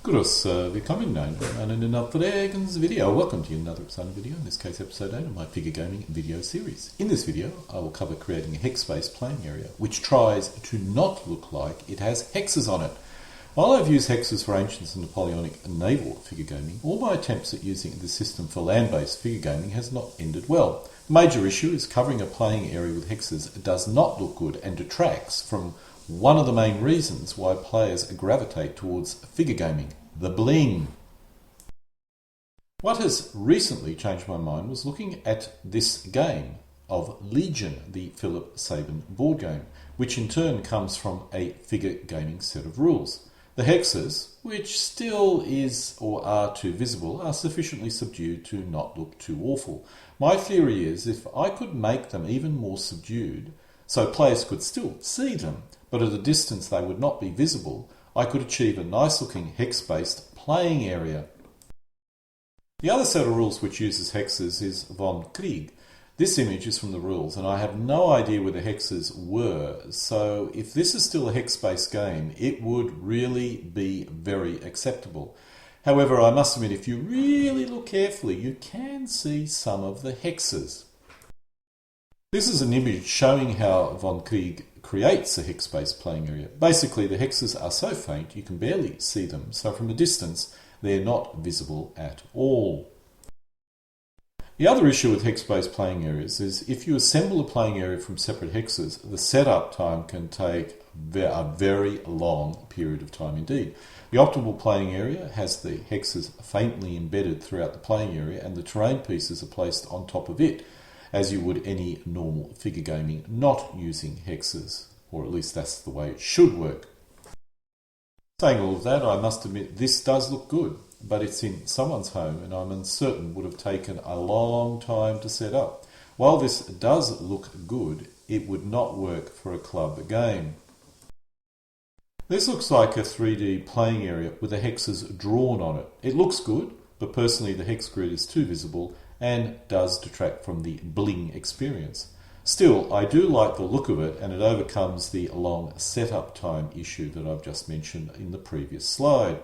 Grüß willkommen in another video. Welcome to another exciting video, in this case episode 8 of my figure gaming video series. In this video I will cover creating a hex-based playing area which tries to not look like it has hexes on it. While I've used hexes for ancients and Napoleonic naval figure gaming, all my attempts at using this system for land-based figure gaming has not ended well. The major issue is covering a playing area with hexes does not look good and detracts from one of the main reasons why players gravitate towards figure gaming, the bling. What has recently changed my mind was looking at this game of Legion, the Philip Sabin board game, which in turn comes from a figure gaming set of rules. The hexes, which still is or are too visible, are sufficiently subdued to not look too awful. My theory is if I could make them even more subdued, so players could still see them, but at a distance they would not be visible, I could achieve a nice looking hex-based playing area. The other set of rules which uses hexes is von Krieg. This image is from the rules and I have no idea where the hexes were, so if this is still a hex-based game, it would really be very acceptable. However, I must admit, if you really look carefully, you can see some of the hexes. This is an image showing how von Krieg creates a hex-based playing area. Basically, the hexes are so faint you can barely see them, so from a distance they're not visible at all. The other issue with hex-based playing areas is if you assemble a playing area from separate hexes, the setup time can take a very long period of time indeed. The optimal playing area has the hexes faintly embedded throughout the playing area and the terrain pieces are placed on top of it, as you would any normal figure gaming not using hexes, or at least that's the way it should work. Saying all of that, I must admit this does look good, but it's in someone's home and I'm uncertain would have taken a long time to set up. While this does look good, it would not work for a club game. This looks like a 3D playing area with the hexes drawn on it. It looks good, but personally the hex grid is too visible and does detract from the bling experience. Still, I do like the look of it and it overcomes the long setup time issue that I've just mentioned in the previous slide.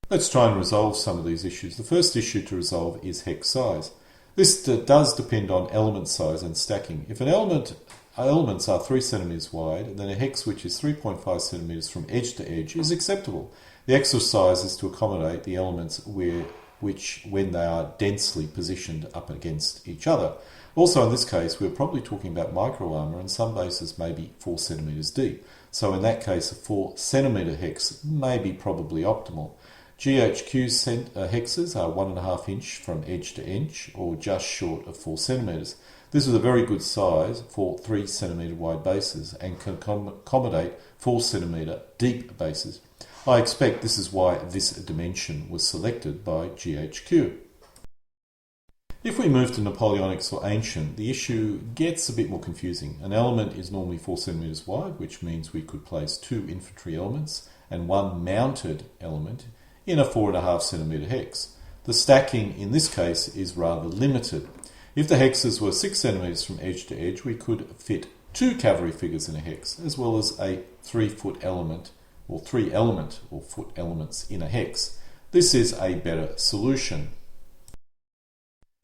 Let's try and resolve some of these issues. The first issue to resolve is hex size. This does depend on element size and stacking. If elements are 3 cm wide, then a hex which is 3.5 cm from edge to edge is acceptable. The extra size is to accommodate the elements when they are densely positioned up against each other. Also in this case we're probably talking about micro armour and some bases may be 4 cm deep. So in that case a 4 cm hex may be probably optimal. GHQ hexes are 1.5 inch from edge to edge or just short of 4 cm. This is a very good size for 3 cm wide bases and can accommodate 4 cm deep bases. I expect this is why this dimension was selected by GHQ. If we move to Napoleonics or Ancient, the issue gets a bit more confusing. An element is normally 4 cm wide, which means we could place 2 infantry elements and 1 mounted element in a 4.5 cm hex. The stacking in this case is rather limited. If the hexes were 6 cm from edge to edge, we could fit 2 cavalry figures in a hex, as well as a 3-foot element or 3 element or foot elements in a hex. This is a better solution.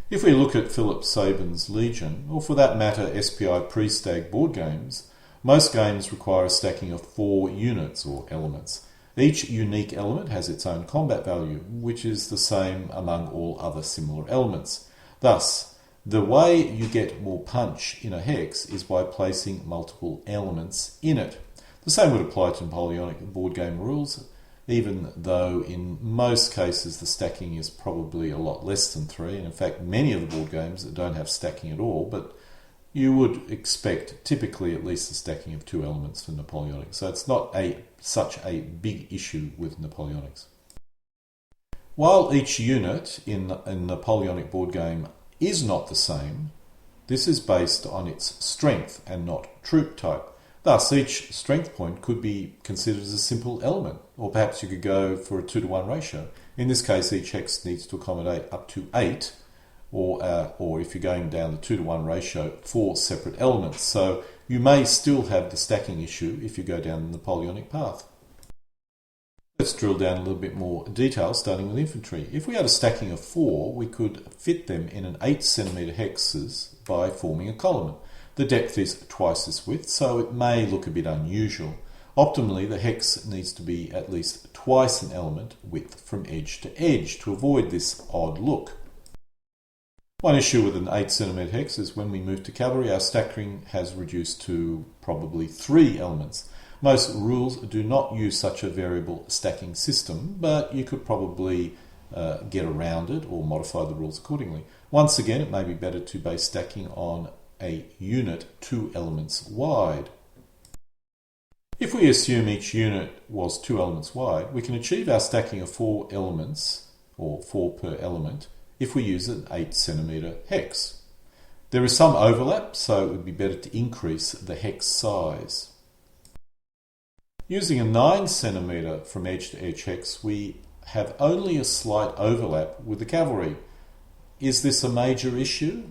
If we look at Philip Sabin's Legion, or for that matter SPI pre-stag board games, most games require a stacking of 4 units or elements. Each unique element has its own combat value, which is the same among all other similar elements. Thus, the way you get more punch in a hex is by placing multiple elements in it. The same would apply to Napoleonic board game rules, even though in most cases the stacking is probably a lot less than 3, and in fact many of the board games don't have stacking at all, but you would expect typically at least a stacking of 2 elements for Napoleonics, so it's not such a big issue with Napoleonics. While each unit in a Napoleonic board game is not the same, this is based on its strength and not troop type. Thus, each strength point could be considered as a simple element, or perhaps you could go for a 2-to-1 ratio. In this case, each hex needs to accommodate up to 8, or if you're going down the 2-to-1 ratio, 4 separate elements. So you may still have the stacking issue if you go down the Napoleonic path. Let's drill down a little bit more detail, starting with infantry. If we had a stacking of 4, we could fit them in an 8 cm hexes by forming a column. The depth is twice this width, so it may look a bit unusual. Optimally, the hex needs to be at least twice an element width from edge to edge to avoid this odd look. One issue with an 8 cm hex is when we move to cavalry, our stacking has reduced to probably 3 elements. Most rules do not use such a variable stacking system, but you could probably get around it or modify the rules accordingly. Once again, it may be better to base stacking on a unit 2 elements wide. If we assume each unit was 2 elements wide, we can achieve our stacking of 4 elements, or 4 per element, if we use an 8 cm hex. There is some overlap, so it would be better to increase the hex size. Using a 9 cm from edge to edge hex, we have only a slight overlap with the cavalry. Is this a major issue?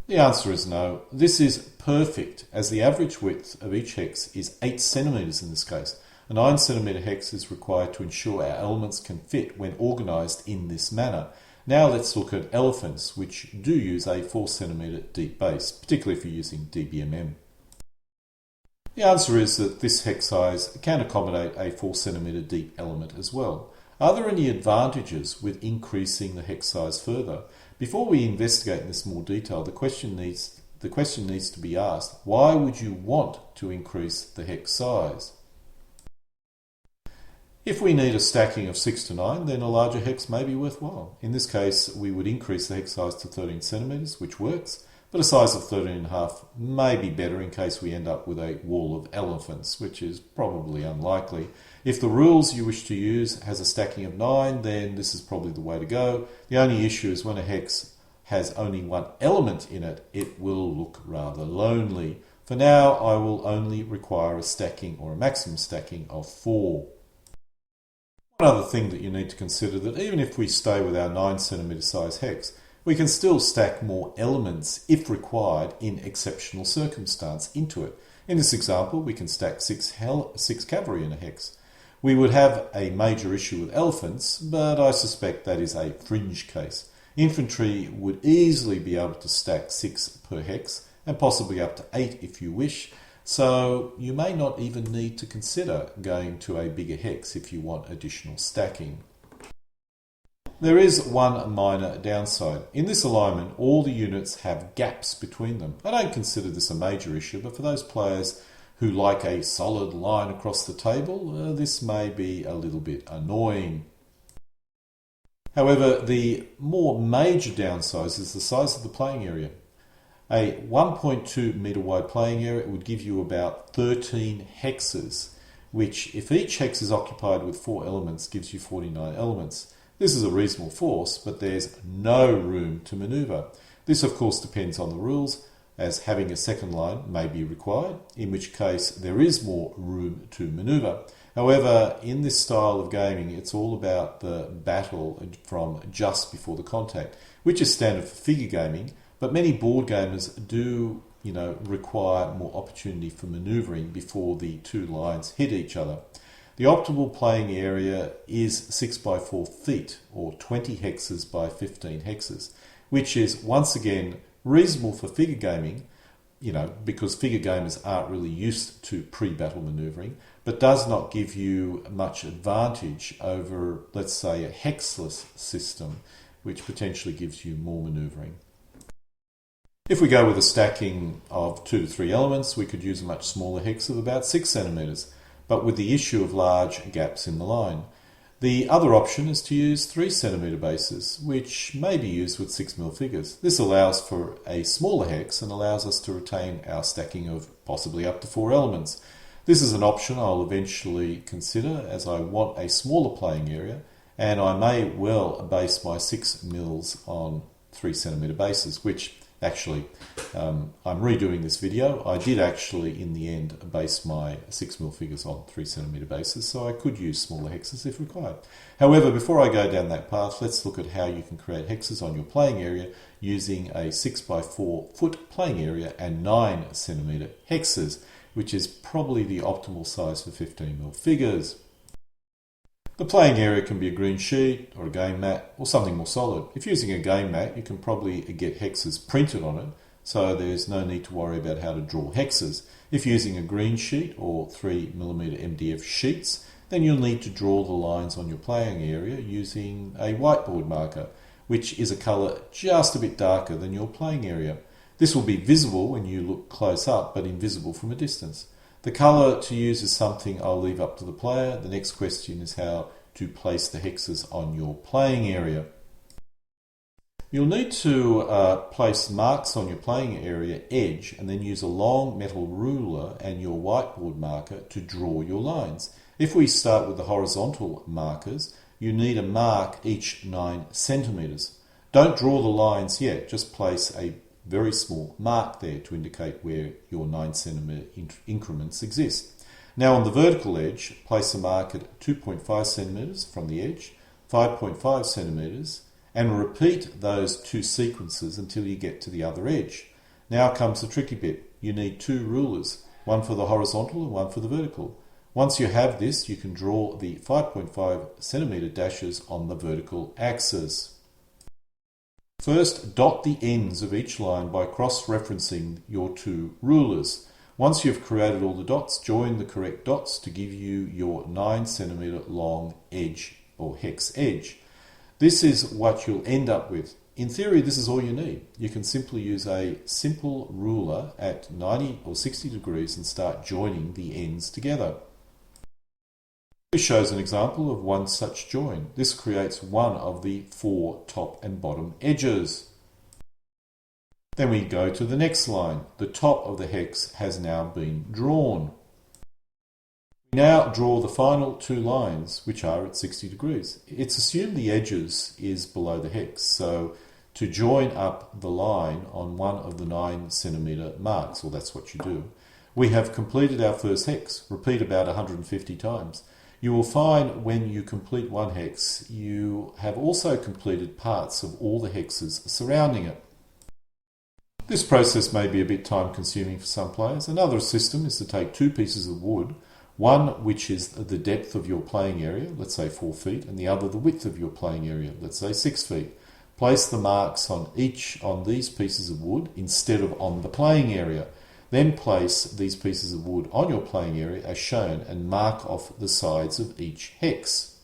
The answer is no. This is perfect, as the average width of each hex is 8 cm in this case. A 9 cm hex is required to ensure our elements can fit when organised in this manner. Now let's look at elephants, which do use a 4 cm deep base, particularly if you're using DBMM. The answer is that this hex size can accommodate a 4 cm deep element as well. Are there any advantages with increasing the hex size further? Before we investigate in this more detail, the question needs to be asked, why would you want to increase the hex size? If we need a stacking of 6 to 9, then a larger hex may be worthwhile. In this case, we would increase the hex size to 13 cm, which works, but a size of 13.5 may be better in case we end up with a wall of elephants, which is probably unlikely. If the rules you wish to use has a stacking of 9, then this is probably the way to go. The only issue is when a hex has only one element in it, it will look rather lonely. For now, I will only require a stacking or a maximum stacking of 4. One other thing that you need to consider, that even if we stay with our 9 cm size hex, we can still stack more elements, if required, in exceptional circumstance into it. In this example, we can stack 6 cavalry in a hex. We would have a major issue with elephants, but I suspect that is a fringe case. Infantry would easily be able to stack 6 per hex, and possibly up to 8 if you wish, so you may not even need to consider going to a bigger hex if you want additional stacking. There is one minor downside. In this alignment, all the units have gaps between them. I don't consider this a major issue, but for those players who like a solid line across the table, this may be a little bit annoying. However, the more major downside is the size of the playing area. A 1.2 metre wide playing area would give you about 13 hexes, which, if each hex is occupied with 4 elements, gives you 49 elements. This is a reasonable force, but there's no room to manoeuvre. This, of course, depends on the rules, as having a second line may be required, in which case there is more room to manoeuvre. However, in this style of gaming, it's all about the battle from just before the contact, which is standard for figure gaming, but many board gamers do, require more opportunity for manoeuvring before the 2 lines hit each other. The optimal playing area is 6 by 4 feet, or 20 hexes by 15 hexes, which is once again reasonable for figure gaming, because figure gamers aren't really used to pre-battle manoeuvring, but does not give you much advantage over, let's say, a hexless system, which potentially gives you more manoeuvring. If we go with a stacking of 2 to 3 elements, we could use a much smaller hex of about 6 centimetres, but with the issue of large gaps in the line. The other option is to use 3 centimetre bases, which may be used with 6mm figures. This allows for a smaller hex and allows us to retain our stacking of possibly up to 4 elements. This is an option I'll eventually consider, as I want a smaller playing area, and I may well base my 6mm on 3 centimetre bases, which actually, I'm redoing this video. I did actually, in the end, base my 6mm figures on 3 centimetre bases, so I could use smaller hexes if required. However, before I go down that path, let's look at how you can create hexes on your playing area using a 6 by 4 foot playing area and 9 centimetre hexes, which is probably the optimal size for 15mm figures. The playing area can be a green sheet or a game mat or something more solid. If using a game mat, you can probably get hexes printed on it, so there's no need to worry about how to draw hexes. If using a green sheet or 3mm MDF sheets, then you'll need to draw the lines on your playing area using a whiteboard marker, which is a colour just a bit darker than your playing area. This will be visible when you look close up, but invisible from a distance. The colour to use is something I'll leave up to the player. The next question is how to place the hexes on your playing area. You'll need to place marks on your playing area edge and then use a long metal ruler and your whiteboard marker to draw your lines. If we start with the horizontal markers, you need a mark each 9 centimetres. Don't draw the lines yet, just place a very small mark there to indicate where your 9 centimetre increments exist. Now on the vertical edge, place a mark at 2.5 centimetres from the edge, 5.5 centimetres, and repeat those two sequences until you get to the other edge. Now comes the tricky bit. You need 2 rulers, one for the horizontal and one for the vertical. Once you have this, you can draw the 5.5 centimetre dashes on the vertical axis. First, dot the ends of each line by cross-referencing your 2 rulers. Once you've created all the dots, join the correct dots to give you your 9 centimetre long edge or hex edge. This is what you'll end up with. In theory, this is all you need. You can simply use a simple ruler at 90 or 60 degrees and start joining the ends together. This shows an example of one such join. This creates one of the 4 top and bottom edges. Then we go to the next line. The top of the hex has now been drawn. We now draw the final 2 lines, which are at 60 degrees. It's assumed the edges is below the hex, so to join up the line on one of the 9 centimetre marks, well, that's what you do, we have completed our first hex. Repeat about 150 times. You will find when you complete one hex, you have also completed parts of all the hexes surrounding it. This process may be a bit time consuming for some players. Another system is to take 2 pieces of wood, one which is the depth of your playing area, let's say 4 feet, and the other the width of your playing area, let's say 6 feet. Place the marks on these pieces of wood instead of on the playing area. Then place these pieces of wood on your playing area as shown and mark off the sides of each hex.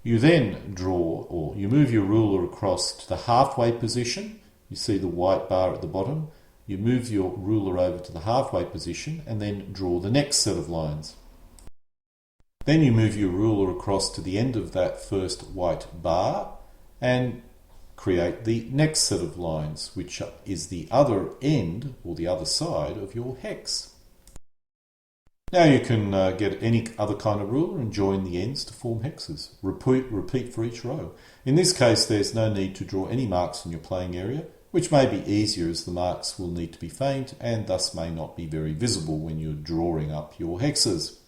You then you move your ruler across to the halfway position. You see the white bar at the bottom. You move your ruler over to the halfway position and then draw the next set of lines. Then you move your ruler across to the end of that first white bar and create the next set of lines, which is the other end or the other side of your hex. Now you can get any other kind of ruler and join the ends to form hexes. Repeat for each row. In this case, there's no need to draw any marks on your playing area, which may be easier as the marks will need to be faint and thus may not be very visible when you're drawing up your hexes.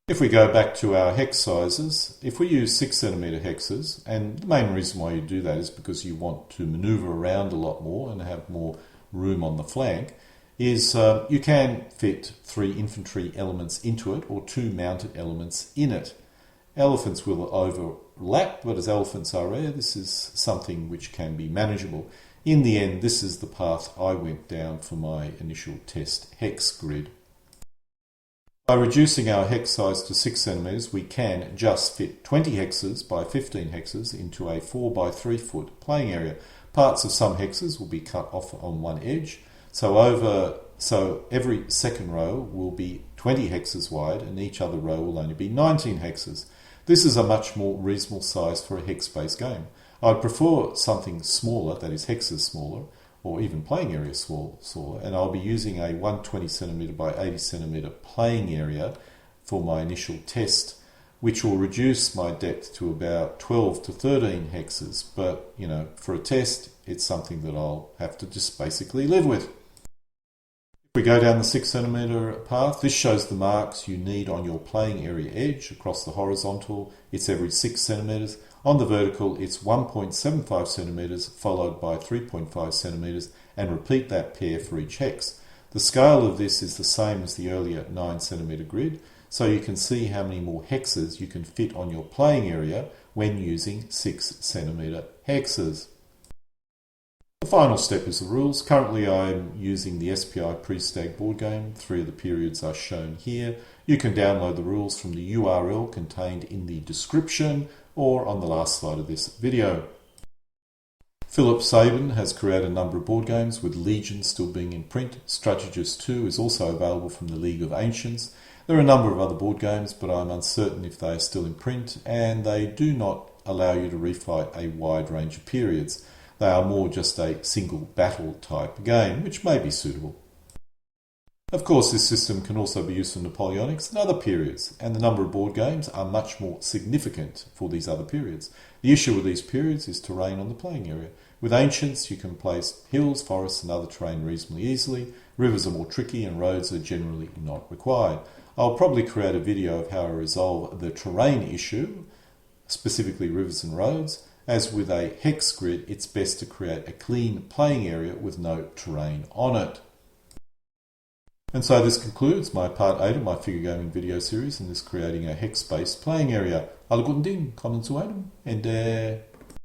If we go back to our hex sizes, if we use 6 centimetre hexes, and the main reason why you do that is because you want to manoeuvre around a lot more and have more room on the flank, is you can fit 3 infantry elements into it or 2 mounted elements in it. Elephants will overlap, but as elephants are rare, this is something which can be manageable. In the end, this is the path I went down for my initial test hex grid. By reducing our hex size to 6 centimetres, we can just fit 20 hexes by 15 hexes into a 4 by 3 foot playing area. Parts of some hexes will be cut off on one edge, so every second row will be 20 hexes wide and each other row will only be 19 hexes. This is a much more reasonable size for a hex-based game. I'd prefer something smaller, that is hexes smaller, or even playing area smaller, and I'll be using a 120 centimetre by 80 centimetre playing area for my initial test, which will reduce my depth to about 12 to 13 hexes, but for a test it's something that I'll have to just basically live with. If we go down the 6 centimetre path, this shows the marks you need on your playing area edge. Across the horizontal, it's every 6 centimetres. On the vertical, it's 1.75 centimetres followed by 3.5 centimetres, and repeat that pair for each hex. The scale of this is the same as the earlier 9 centimetre grid, so you can see how many more hexes you can fit on your playing area when using 6 cm hexes. The final step is the rules. Currently I'm using the SPI pre-stag board game. 3 of the periods are shown here. You can download the rules from the URL contained in the description or on the last slide of this video. Philip Sabin has created a number of board games, with Legion still being in print. Strategist 2 is also available from the League of Ancients. There are a number of other board games, but I'm uncertain if they are still in print, and they do not allow you to refight a wide range of periods. They are more just a single battle type game, which may be suitable. Of course, this system can also be used for Napoleonics and other periods, and the number of board games are much more significant for these other periods. The issue with these periods is terrain on the playing area. With Ancients, you can place hills, forests and other terrain reasonably easily. Rivers are more tricky and roads are generally not required. I'll probably create a video of how I resolve the terrain issue, specifically rivers and roads. As with a hex grid, it's best to create a clean playing area with no terrain on it. And so this concludes my part 8 of my figure gaming video series, and this creating a hex-based playing area. Alle guten Dinge, kommen zu einem Ende.